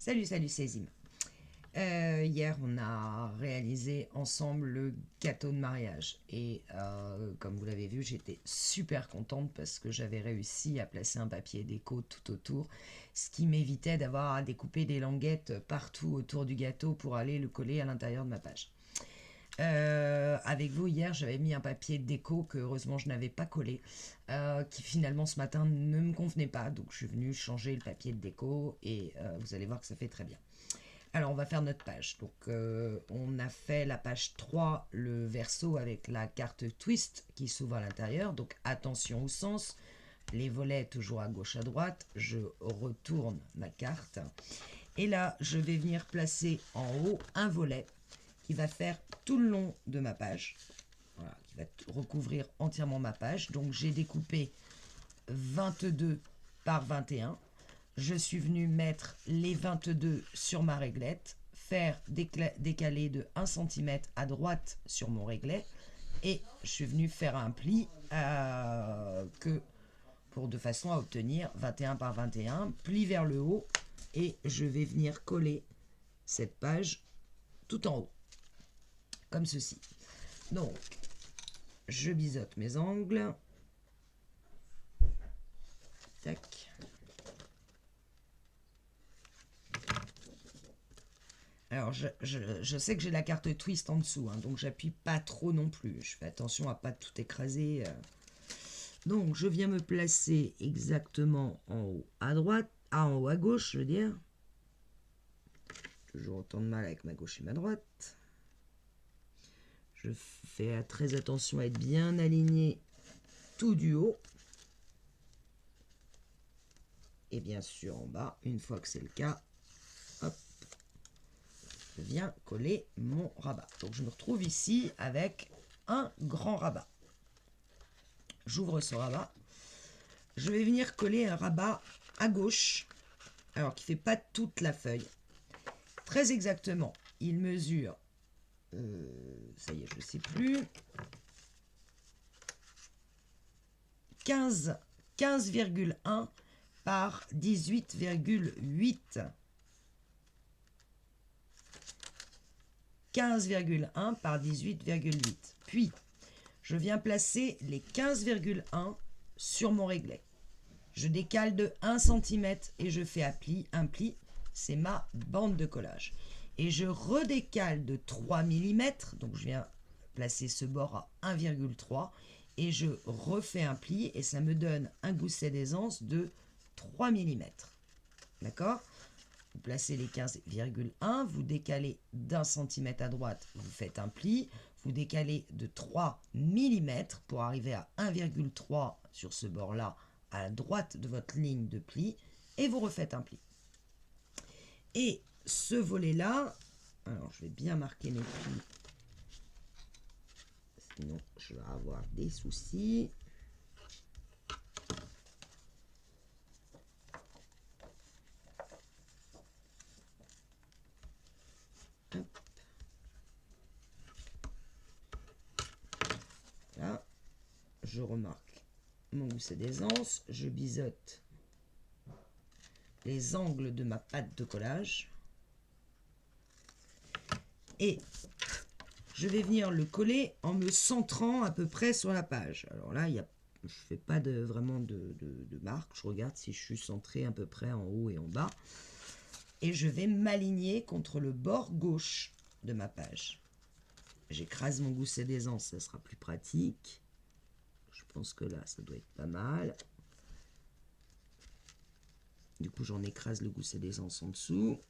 Salut, salut, c'est Zim. Hier, on a réalisé ensemble le gâteau de mariage. Et comme vous l'avez vu, j'étais super contente parce que j'avais réussi à placer un papier déco tout autour, ce qui m'évitait d'avoir à découper des languettes partout autour du gâteau pour aller le coller à l'intérieur de ma page. Avec vous, hier, j'avais mis un papier déco que heureusement je n'avais pas collé, qui finalement ce matin ne me convenait pas. Donc je suis venue changer le papier de déco et vous allez voir que ça fait très bien. Alors on va faire notre page. Donc on a fait la page 3, le verso avec la carte twist qui s'ouvre à l'intérieur. Donc attention au sens. Les volets toujours à gauche à droite. Je retourne ma carte. Et là, je vais venir placer en haut un volet qui va faire tout le long de ma page. Voilà, qui va recouvrir entièrement ma page. Donc j'ai découpé 22 par 21. Je suis venu mettre les 22 sur ma réglette, faire décaler de 1 cm à droite sur mon réglet et je suis venu faire un pli de façon à obtenir 21 par 21, pli vers le haut et je vais venir coller cette page tout en haut, comme ceci. Donc, je biseaute mes angles. Tac. Alors, je sais que j'ai la carte twist en dessous, hein, donc j'appuie pas trop non plus. Je fais attention à pas tout écraser. Donc, je viens me placer exactement en haut à droite, en haut à gauche, je veux dire. Toujours autant de mal avec ma gauche et ma droite. Je fais très attention à être bien aligné tout du haut. Et bien sûr en bas, une fois que c'est le cas, hop, je viens coller mon rabat. Donc je me retrouve ici avec un grand rabat. J'ouvre ce rabat. Je vais venir coller un rabat à gauche, alors qui ne fait pas toute la feuille. Très exactement, il mesure, ça y est, je ne sais plus, 15,1 par 18,8. 15,1 par 18,8. Puis, je viens placer les 15,1 sur mon réglet. Je décale de 1 cm et je fais un pli. C'est ma bande de collage. Et je redécale de 3 mm. Donc, je viens placer ce bord à 1,3 et je refais un pli et ça me donne un gousset d'aisance de 3 mm. D'accord ? Vous placez les 15,1, vous décalez d'1 cm à droite, vous faites un pli, vous décalez de 3 mm pour arriver à 1,3 sur ce bord-là, à la droite de votre ligne de pli, et vous refaites un pli. Et ce volet-là, alors je vais bien marquer mes plis, sinon je vais avoir des soucis. Hop. Là, je remarque mon gousset d'aisance, je biseaute les angles de ma pâte de collage et je vais venir le coller en me centrant à peu près sur la page. Alors là, je ne fais pas vraiment de marque, je regarde si je suis centré à peu près en haut et en bas et je vais m'aligner contre le bord gauche de ma page. J'écrase mon gousset d'aisance, ça sera plus pratique. Je pense que là, ça doit être pas mal. Du coup, j'en écrase le gousset d'aisance en dessous.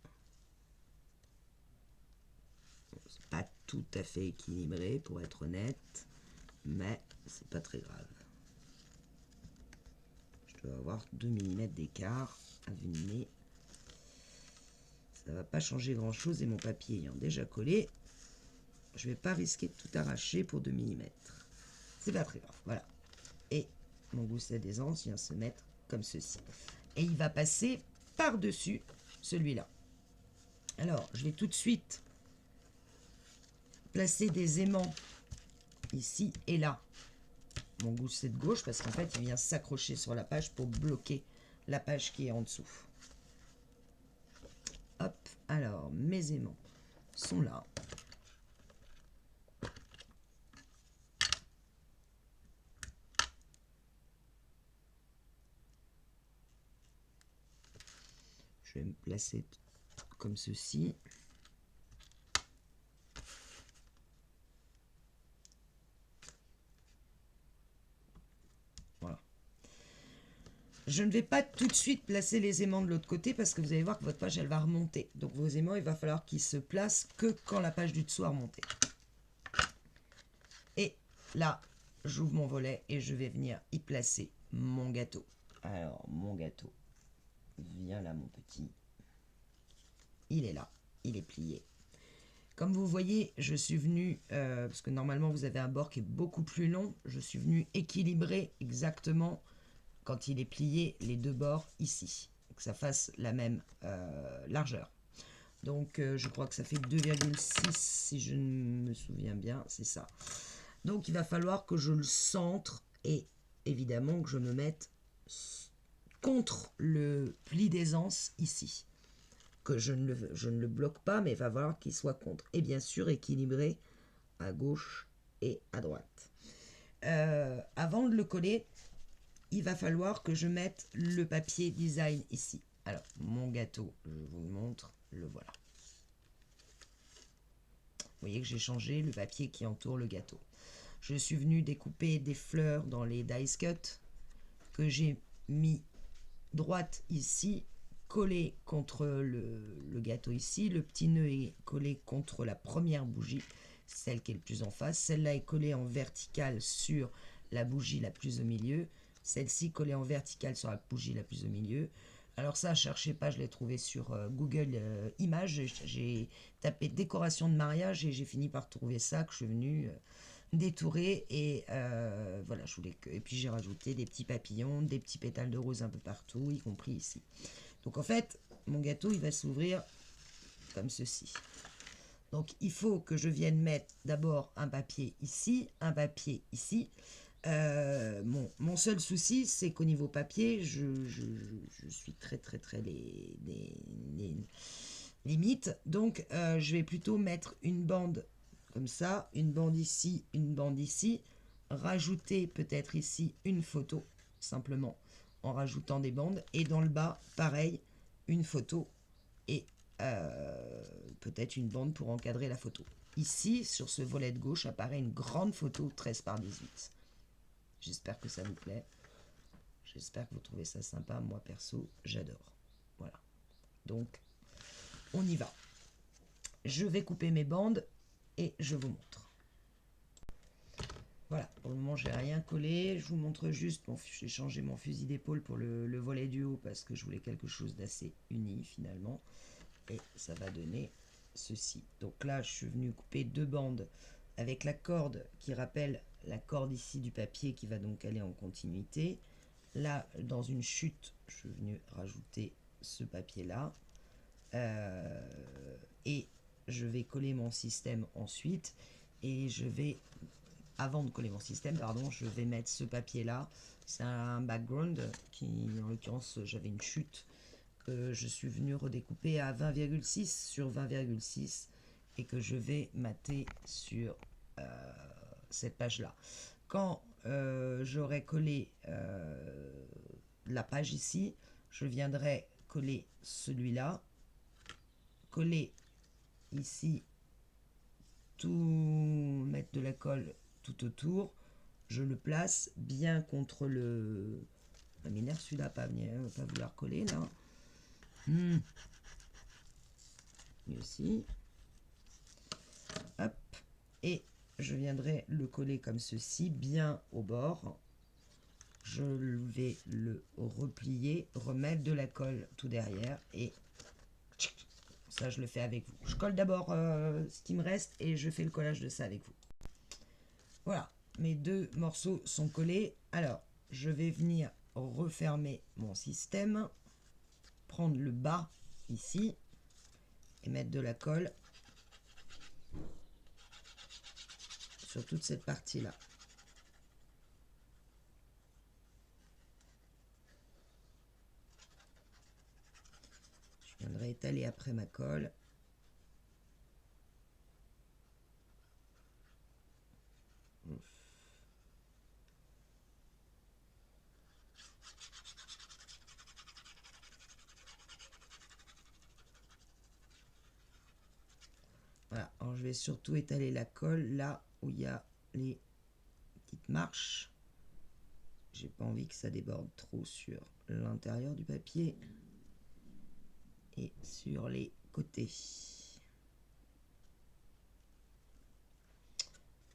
C'est pas tout à fait équilibré, pour être honnête, mais c'est pas très grave. Je dois avoir 2 mm d'écart à vue de nez. Ça va pas changer grand chose et mon papier ayant déjà collé, je vais pas risquer de tout arracher pour 2 mm. C'est pas très grave, voilà. Et mon gousset d'aisance vient se mettre comme ceci. Et il va passer par-dessus celui-là. Alors, je vais tout de suite placer des aimants ici et là. Mon gousset de gauche, parce qu'en fait, il vient s'accrocher sur la page pour bloquer la page qui est en dessous. Hop. Alors, mes aimants sont là. Je vais me placer comme ceci. Voilà. Je ne vais pas tout de suite placer les aimants de l'autre côté parce que vous allez voir que votre page, elle va remonter. Donc vos aimants, il va falloir qu'ils se placent que quand la page du dessous a remonté. Et là, j'ouvre mon volet et je vais venir y placer mon gâteau. Alors, mon gâteau, viens là mon petit. Il est là, il est plié. Comme vous voyez, je suis venu, parce que normalement vous avez un bord qui est beaucoup plus long, je suis venu équilibrer exactement, quand il est plié, les deux bords ici. Que ça fasse la même largeur. Donc je crois que ça fait 2,6 si je me souviens bien, c'est ça. Donc il va falloir que je le centre et évidemment que je me mette contre le pli d'aisance ici. Que je ne le bloque pas, mais il va falloir qu'il soit contre. Et bien sûr équilibré à gauche et à droite. Avant de le coller, il va falloir que je mette le papier design ici. Alors, mon gâteau, je vous le montre, le voilà. Vous voyez que j'ai changé le papier qui entoure le gâteau. Je suis venu découper des fleurs dans les dice cut que j'ai mis droite ici, collé contre le gâteau ici. Le petit nœud est collé contre la première bougie, celle qui est le plus en face. Celle-là est collée en verticale sur la bougie la plus au milieu. Celle-ci collée en verticale sur la bougie la plus au milieu. Alors ça, cherchez pas, je l'ai trouvé sur Google Images. J'ai tapé décoration de mariage et j'ai fini par trouver ça, que je suis venu détourer. Et voilà, je voulais que... Et puis j'ai rajouté des petits papillons, des petits pétales de rose un peu partout, y compris ici. Donc en fait, mon gâteau, il va s'ouvrir comme ceci. Donc il faut que je vienne mettre d'abord un papier ici, un papier ici. Mon seul souci, c'est qu'au niveau papier, je suis très les limites. Donc, je vais plutôt mettre une bande comme ça, une bande ici, rajouter peut-être ici une photo, simplement en rajoutant des bandes. Et dans le bas, pareil, une photo et peut-être une bande pour encadrer la photo. Ici, sur ce volet de gauche, apparaît une grande photo 13 par 18. J'espère que ça vous plaît. J'espère que vous trouvez ça sympa. Moi, perso, j'adore. Voilà. Donc, on y va. Je vais couper mes bandes et je vous montre. Voilà, pour le moment, j'ai rien collé. Je vous montre juste, j'ai changé mon fusil d'épaule pour le volet du haut parce que je voulais quelque chose d'assez uni finalement. Et ça va donner ceci. Donc là, je suis venu couper deux bandes avec la corde qui rappelle la corde ici du papier qui va donc aller en continuité. Là, dans une chute, je suis venu rajouter ce papier-là. Et je vais coller mon système ensuite. Et je vais, avant de coller mon système, pardon, je vais mettre ce papier-là. C'est un background qui, en l'occurrence, j'avais une chute que je suis venu redécouper à 20,6 sur 20,6 et que je vais mater sur cette page-là. Quand j'aurai collé la page ici, je viendrai coller celui-là, coller ici, tout mettre de la colle tout autour, je le place bien contre le... Ça m'énerve celui-là, pas vouloir coller là. Lui aussi. Hop. Et je viendrai le coller comme ceci, bien au bord. Je vais le replier, remettre de la colle tout derrière et ça je le fais avec vous. Je colle d'abord ce qui me reste et je fais le collage de ça avec vous. Voilà, mes deux morceaux sont collés. Alors, je vais venir refermer mon système, prendre le bas ici et mettre de la colle sur toute cette partie-là. Je viendrai étaler après ma colle je vais surtout étaler la colle là où il y a les petites marches. J'ai pas envie que ça déborde trop sur l'intérieur du papier et sur les côtés.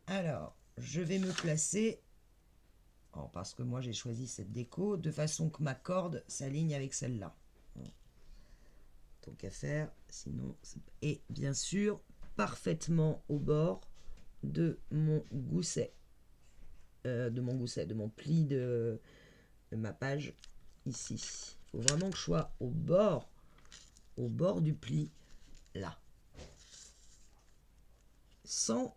Alors, je vais me placer, parce que moi j'ai choisi cette déco, de façon que ma corde s'aligne avec celle-là. Tant qu'à faire, sinon... Et bien sûr, parfaitement au bord de mon gousset. De mon pli de ma page, ici. Il faut vraiment que je sois au bord du pli, là. Sans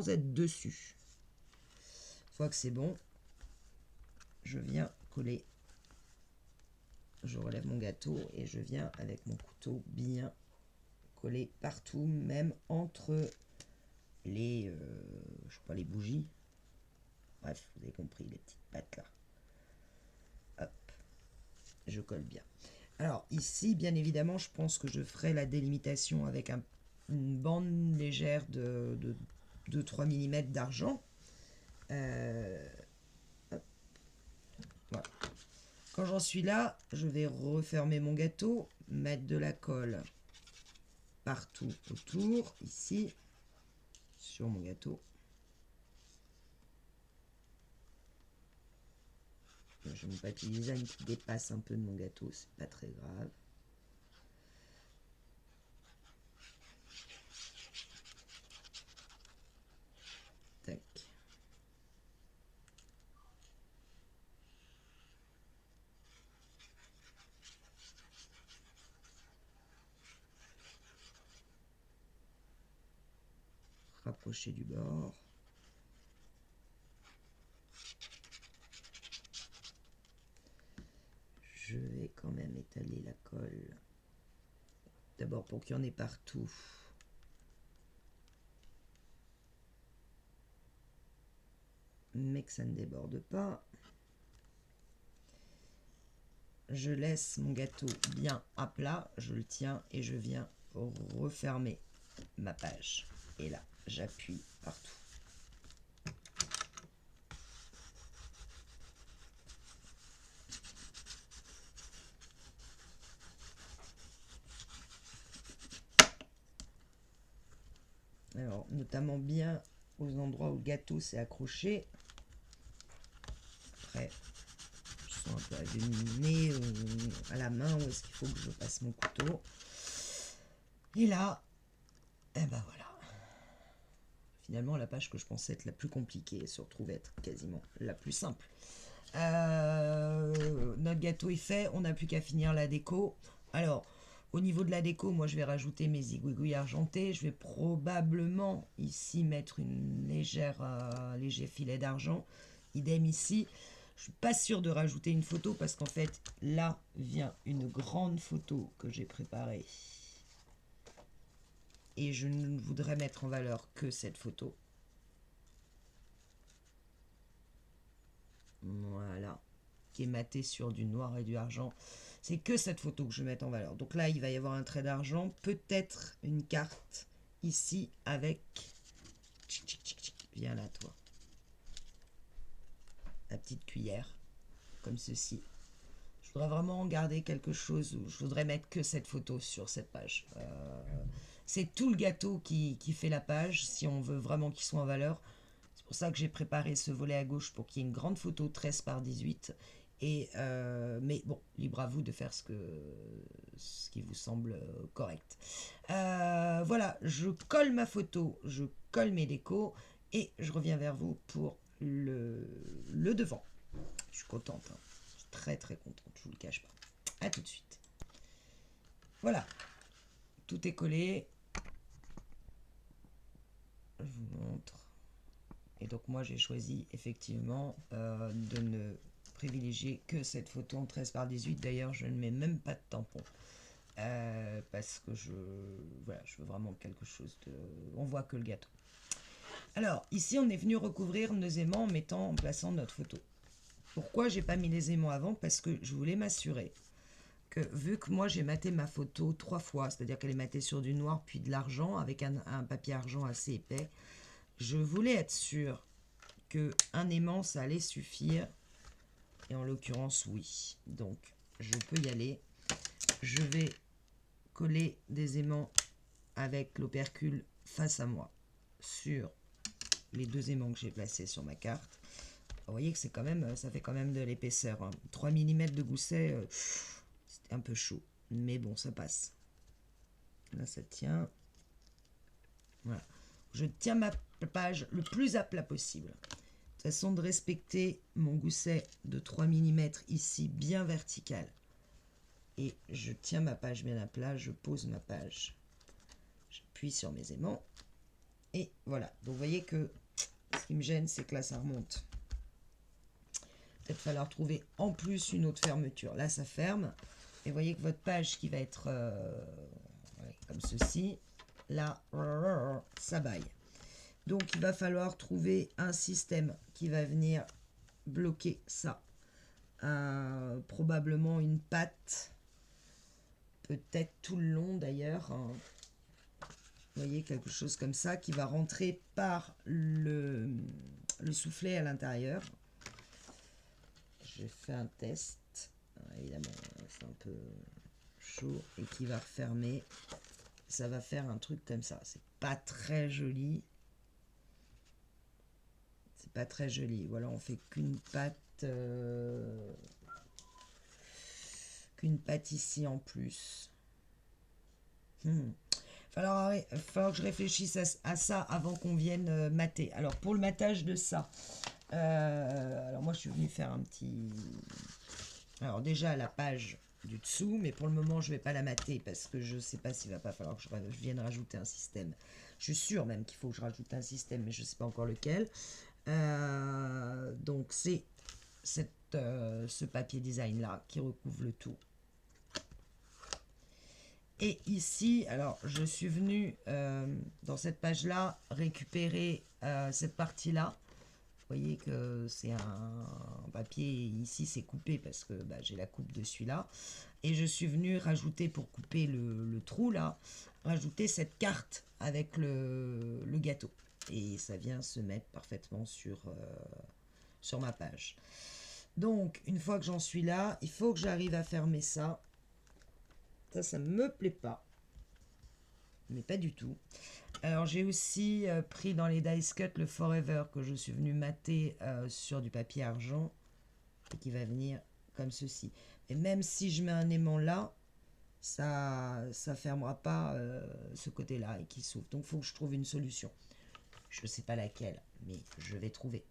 être dessus. Une fois que c'est bon, je viens coller. Je relève mon gâteau et je viens avec mon couteau bien coller partout, même entre les, je sais pas, les bougies. Bref, vous avez compris, les petites pattes là. Hop, je colle bien. Alors ici, bien évidemment, je pense que je ferai la délimitation avec une bande légère de 2-3 mm d'argent. Voilà. Quand j'en suis là, je vais refermer mon gâteau, mettre de la colle partout autour, ici, sur mon gâteau. J'ai mon papier design qui dépasse un peu de mon gâteau, c'est pas très grave. Tac. Rapprocher du bord. Je vais quand même étaler la colle. D'abord pour qu'il y en ait partout. Mais que ça ne déborde pas. Je laisse mon gâteau bien à plat, je le tiens et je viens refermer ma page. Et là, j'appuie partout. Alors, notamment bien aux endroits où le gâteau s'est accroché. Après, je sens un peu avec le nez à la main où est-ce qu'il faut que je passe mon couteau. Et là, et ben voilà. Finalement, la page que je pensais être la plus compliquée se retrouve être quasiment la plus simple. Notre gâteau est fait, on n'a plus qu'à finir la déco. Alors, au niveau de la déco, moi je vais rajouter mes zigouigouilles argentés. Je vais probablement ici mettre une léger filet d'argent. Idem ici. Je suis pas sûre de rajouter une photo parce qu'en fait, là vient une grande photo que j'ai préparée. Et je ne voudrais mettre en valeur que cette photo. Voilà. Qui est matée sur du noir et du argent. C'est que cette photo que je vais mettre en valeur. Donc là, il va y avoir un trait d'argent. Peut-être une carte ici avec... Viens là, toi. La petite cuillère. Comme ceci. Je voudrais vraiment garder quelque chose où je voudrais mettre que cette photo sur cette page. C'est tout le gâteau qui fait la page, si on veut vraiment qu'il soit en valeur. C'est pour ça que j'ai préparé ce volet à gauche pour qu'il y ait une grande photo 13 par 18. Mais bon, libre à vous de faire ce qui vous semble correct. Voilà, je colle ma photo, je colle mes décos et je reviens vers vous pour le devant. Je suis contente, hein. Je suis très très contente, je vous le cache pas. À tout de suite. Voilà, tout est collé. Je vous montre. Et donc moi j'ai choisi effectivement de ne privilégier que cette photo en 13 par 18. D'ailleurs je ne mets même pas de tampon. Parce que je veux vraiment quelque chose de... On voit que le gâteau. Alors ici on est venu recouvrir nos aimants en plaçant notre photo. Pourquoi j'ai pas mis les aimants avant? Parce que je voulais m'assurer que vu que moi j'ai maté ma photo 3 fois, c'est-à-dire qu'elle est matée sur du noir puis de l'argent avec un papier argent assez épais, je voulais être sûre que un aimant ça allait suffire. Et en l'occurrence, oui. Donc, je peux y aller. Je vais coller des aimants avec l'opercule face à moi sur les 2 aimants que j'ai placés sur ma carte. Vous voyez que c'est quand même, ça fait quand même de l'épaisseur. Hein. 3 mm de gousset, c'était un peu chaud. Mais bon, ça passe. Là, ça tient. Voilà. Je tiens ma page le plus à plat possible. Façon de respecter mon gousset de 3 mm ici, bien vertical. Et je tiens ma page bien à plat, je pose ma page. J'appuie sur mes aimants. Et voilà. Donc vous voyez que ce qui me gêne, c'est que là, ça remonte. Peut-être falloir trouver en plus une autre fermeture. Là, ça ferme. Et vous voyez que votre page qui va être comme ceci, là, ça baille. Donc, il va falloir trouver un système qui va venir bloquer ça. Probablement une patte, peut-être tout le long d'ailleurs. Hein. Vous voyez, quelque chose comme ça qui va rentrer par le soufflet à l'intérieur. J'ai fait un test. Évidemment, c'est un peu chaud et qui va refermer. Ça va faire un truc comme ça. C'est pas très joli. C'est pas très joli. Voilà, on fait qu'une patte ici en plus. Il va falloir que je réfléchisse à ça avant qu'on vienne mater. Alors pour le matage de ça, alors moi je suis venue faire un petit... Alors déjà la page du dessous, mais pour le moment je vais pas la mater parce que je sais pas s'il va pas falloir que je vienne rajouter un système. Je suis sûre même qu'il faut que je rajoute un système, mais je sais pas encore lequel. Donc c'est ce papier design là qui recouvre le tout. Et ici, alors je suis venue dans cette page là récupérer cette partie là. Vous voyez que c'est un papier, ici c'est coupé parce que j'ai la coupe de celui-là. Et je suis venue rajouter, pour couper le trou là, rajouter cette carte avec le gâteau. Et ça vient se mettre parfaitement sur ma page. Donc, une fois que j'en suis là, il faut que j'arrive à fermer ça. Ça me plaît pas. Mais pas du tout. Alors, j'ai aussi pris dans les Dice Cut le Forever que je suis venu mater sur du papier argent et qui va venir comme ceci. Et même si je mets un aimant là, ça fermera pas ce côté-là et qui s'ouvre. Donc, il faut que je trouve une solution. Je ne sais pas laquelle, mais je vais trouver.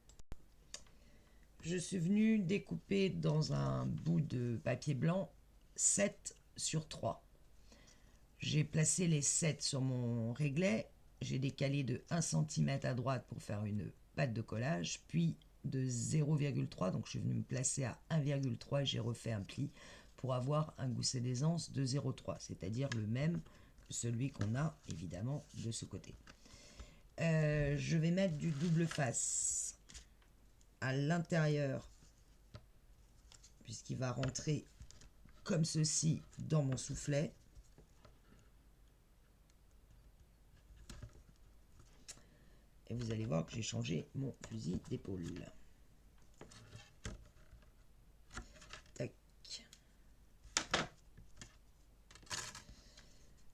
Je suis venu découper dans un bout de papier blanc 7 sur 3. J'ai placé les 7 sur mon réglet. J'ai décalé de 1 cm à droite pour faire une patte de collage, puis de 0,3, donc je suis venu me placer à 1,3 et j'ai refait un pli pour avoir un gousset d'aisance de 0,3, c'est-à-dire le même que celui qu'on a évidemment de ce côté. Je vais mettre du double face à l'intérieur puisqu'il va rentrer comme ceci dans mon soufflet. Et vous allez voir que j'ai changé mon fusil d'épaule. Tac.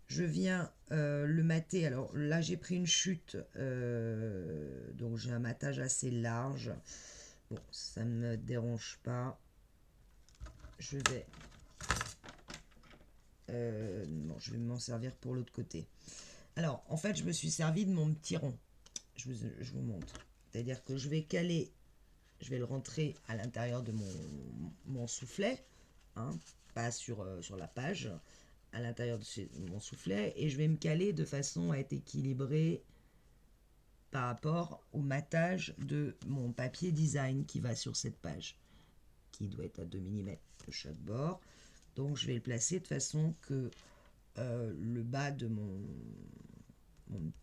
Je viens le mater. Alors là, j'ai pris une chute. Donc j'ai un matage assez large. Bon, ça ne me dérange pas. Je vais... non, je vais m'en servir pour l'autre côté. Alors, en fait, je me suis servi de mon petit rond. Je vous montre. C'est-à-dire que je vais caler, je vais le rentrer à l'intérieur de mon soufflet, hein, pas sur la page, à l'intérieur de mon soufflet, et je vais me caler de façon à être équilibré par rapport au matage de mon papier design qui va sur cette page, qui doit être à 2 mm de chaque bord. Donc je vais le placer de façon que le bas de mon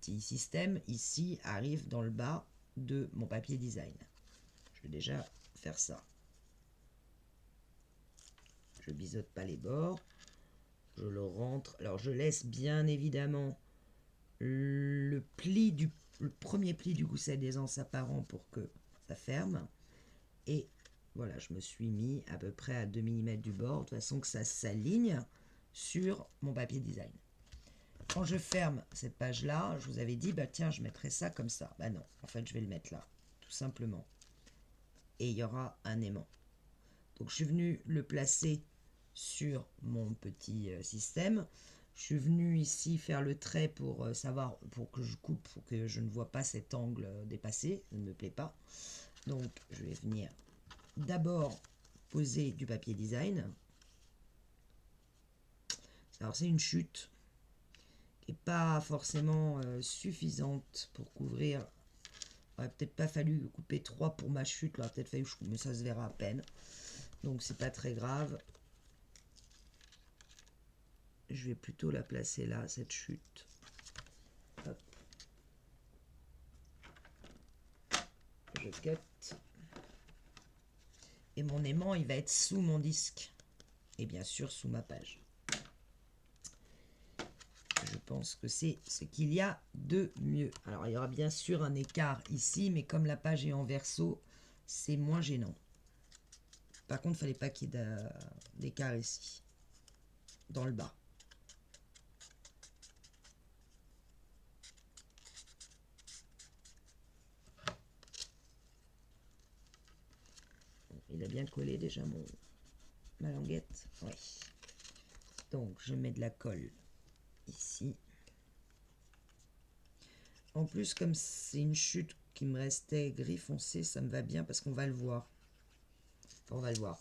petit système ici arrive dans le bas de mon papier design. Je vais déjà faire ça. Je biseaute pas les bords. je le rentre. Alors je laisse bien évidemment le premier pli du gousset d'aisance apparent pour que ça ferme. Et voilà, je me suis mis à peu près à 2 mm du bord, de façon que ça s'aligne sur mon papier design. Quand je ferme cette page-là, je vous avais dit, bah tiens, je mettrai ça comme ça. Bah non, en fait, je vais le mettre là, tout simplement. Et il y aura un aimant. Donc, je suis venu le placer sur mon petit système. Je suis venu ici faire le trait pour savoir, pour que je coupe, pour que je ne vois pas cet angle dépassé. Ça ne me plaît pas. Donc, je vais venir d'abord poser du papier design. Alors, c'est une chute qui n'est pas forcément suffisante pour couvrir. Il n'aurait peut-être pas fallu couper 3 pour ma chute. Il aurait peut-être fallu que je coupe, mais ça se verra à peine. Donc, c'est pas très grave. Je vais plutôt la placer là, cette chute. Hop. Je cut. Et mon aimant, il va être sous mon disque. Et bien sûr, sous ma page. Je pense que c'est ce qu'il y a de mieux. Alors, il y aura bien sûr un écart ici, mais comme la page est en verso, c'est moins gênant. Par contre, il ne fallait pas qu'il y ait d'écart ici, dans le bas. Il a bien collé déjà ma languette. Oui. Donc, je mets de la colle ici. En plus, comme c'est une chute qui me restait gris foncé, ça me va bien parce qu'on va le voir. Enfin, on va le voir.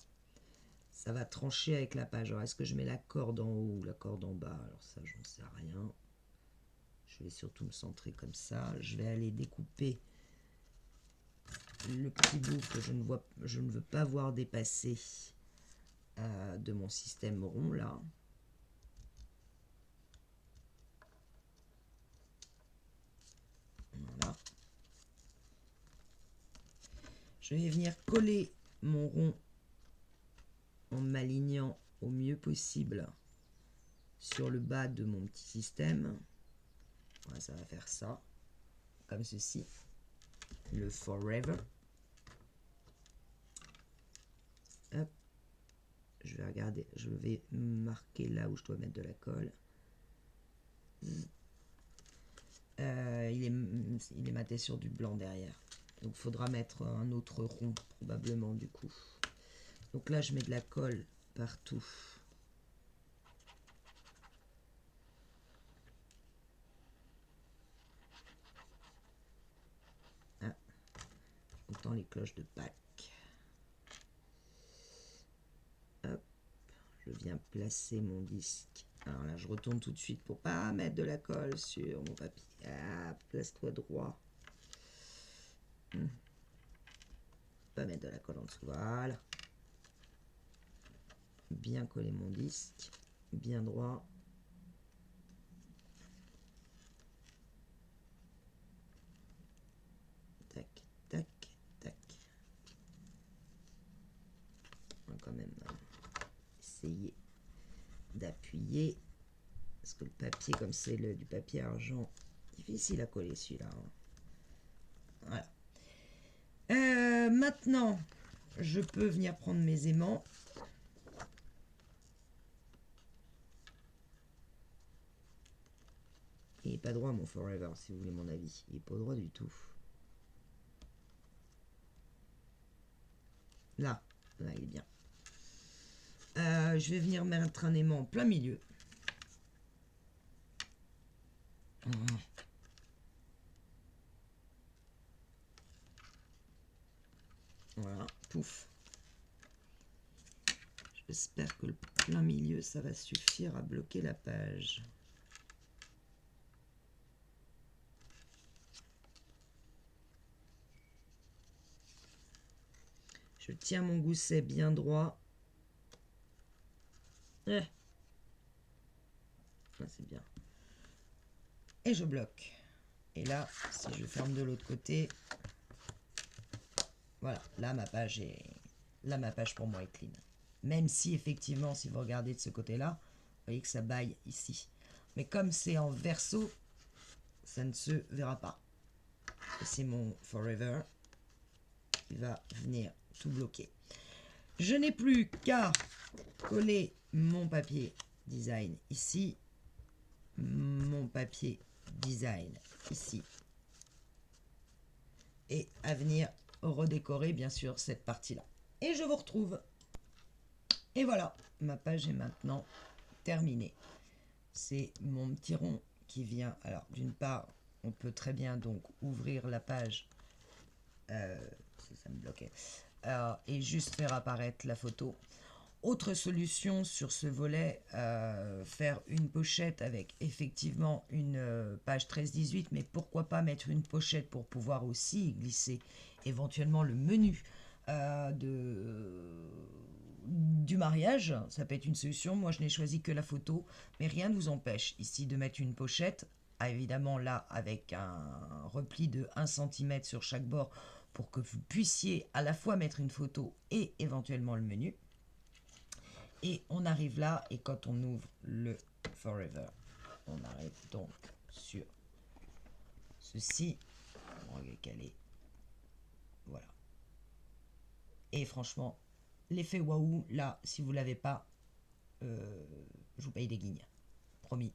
Ça va trancher avec la page. Alors, est-ce que je mets la corde en haut ou la corde en bas? Alors ça, j'en sais rien. Je vais surtout me centrer comme ça. Je vais aller découper le petit bout que je ne veux pas voir dépasser de mon système rond là. Voilà. Je vais venir coller mon rond en m'alignant au mieux possible sur le bas de mon petit système. Voilà, ça va faire ça, comme ceci, le Forever. Hop. Je vais regarder, je vais marquer là où je dois mettre de la colle. Il est maté sur du blanc derrière. Donc il faudra mettre un autre rond probablement du coup. Donc là je mets de la colle partout. Ah, j'entends les cloches de Pâques. Hop, je viens placer mon disque. Alors là je retourne tout de suite pour pas mettre de la colle sur mon papier. Ah, place-toi droit. Pas mettre de la colle en dessous. Voilà. Bien coller mon disque. Bien droit. Tac, tac, tac. On va quand même essayer d'appuyer. Parce que le papier, comme c'est du papier argent, difficile à coller celui-là. Voilà. Maintenant, je peux venir prendre mes aimants. Il n'est pas droit mon Forever, si vous voulez mon avis. Il n'est pas droit du tout. Là, là il est bien. Je vais venir mettre un aimant en plein milieu. Voilà, pouf. J'espère que le plein milieu, ça va suffire à bloquer la page. Je tiens mon gousset bien droit. Ah, c'est bien. Et je bloque. Et là, si je ferme de l'autre côté, voilà, là ma page pour moi est clean. Même si effectivement, si vous regardez de ce côté-là, voyez que ça baille ici. Mais comme c'est en verso, ça ne se verra pas. C'est mon Forever qui va venir tout bloquer. Je n'ai plus qu'à coller mon papier design ici, mon papier design ici, et à venir redécorer bien sûr cette partie-là. Et je vous retrouve. Et voilà, ma page est maintenant terminée. C'est mon petit rond qui vient. Alors d'une part, on peut très bien donc ouvrir la page, ça me bloquait, et juste faire apparaître la photo. Autre solution sur ce volet, faire une pochette avec effectivement une page 13-18, mais pourquoi pas mettre une pochette pour pouvoir aussi glisser éventuellement le menu du mariage. Ça peut être une solution. Moi, je n'ai choisi que la photo, mais rien ne vous empêche ici de mettre une pochette, évidemment là avec un repli de 1 cm sur chaque bord pour que vous puissiez à la fois mettre une photo et éventuellement le menu. Et on arrive là, et quand on ouvre le Forever, on arrive donc sur ceci. On va le caler. Voilà. Et franchement, l'effet waouh, là, si vous ne l'avez pas, je vous paye des guignes. Promis.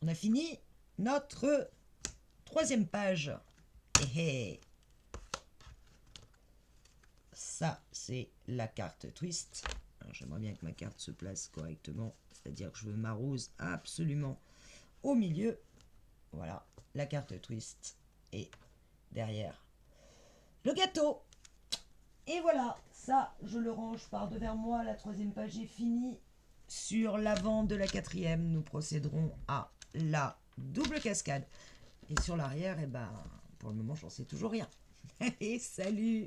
On a fini notre 3e page. Et ça, c'est la carte twist. J'aimerais bien que ma carte se place correctement, c'est-à-dire que je veux ma rose absolument au milieu. Voilà, la carte twist et derrière le gâteau. Et voilà, ça, je le range par devers moi. La 3e page est finie. Sur l'avant de la 4e, nous procéderons à la double cascade. Et sur l'arrière, eh ben, pour le moment, j'en sais toujours rien. Et salut!